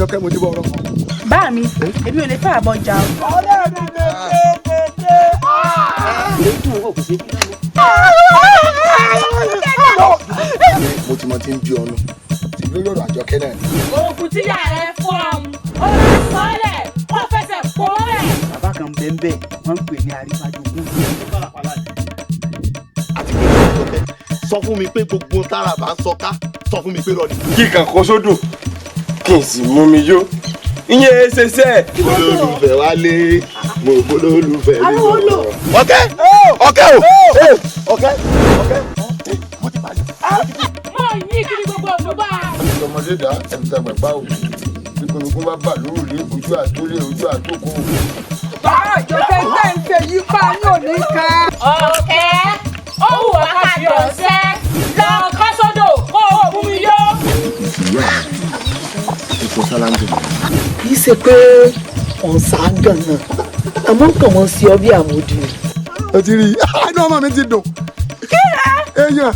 Àjọkẹ́ mo ti bọ̀ ọ̀rọ̀. Bá mi, èmi ò lè fẹ́ àbọ̀ jà o. Ọ̀rẹ́ mi kété. Mo ti mọ tí ń bí ọ̀nà. Ti lórí ọ̀rọ̀ Àjọkẹ́ náà. Òògùn tí yà rẹ̀ fọ́ ọ̀hún. Ó lọ sọ́lẹ̀, wọ́n fẹsẹ̀ kó rẹ̀. Bàbá kan bẹ́ẹ̀ wọ́n ń pè ní Arífájogún. Sọ fún mi pé gbogbo tára bá ń sọká, sọ fún mi pé rọ ni. Kí kan kó sódò, kí n sì mú mi yó. Ìyẹn ṣẹṣẹ. Olólùfẹ́ wálé, mo olólùfẹ́ mi lọ. Ọ̀kẹ́ o. Ọ̀kẹ́. Mo ti bàjẹ́. Mo yí kiri gbogbo òdòdó. Ọmọdé dá ẹ̀mítàgbà báwo. Nígbònúkún bá bà lóòrè ojú àtólé ojú àtókò. Bàbá Àjọkẹ́ tẹ̀ ń ṣe yípa yóò ní ká. Ọ̀kẹ́, ó wù ọ́ ká fi ọ̀sẹ́. Lọ kọ́ sódò kó o mú mi yó. Ètò sáláńdì. Kì í ṣe pé ọ̀sà gan-an àmọ́ kàn wọ́n sí ọ bí àmódi. Ẹ ti rí i, inú ọmọ mi ti dùn. Kí ni? Èèyàn.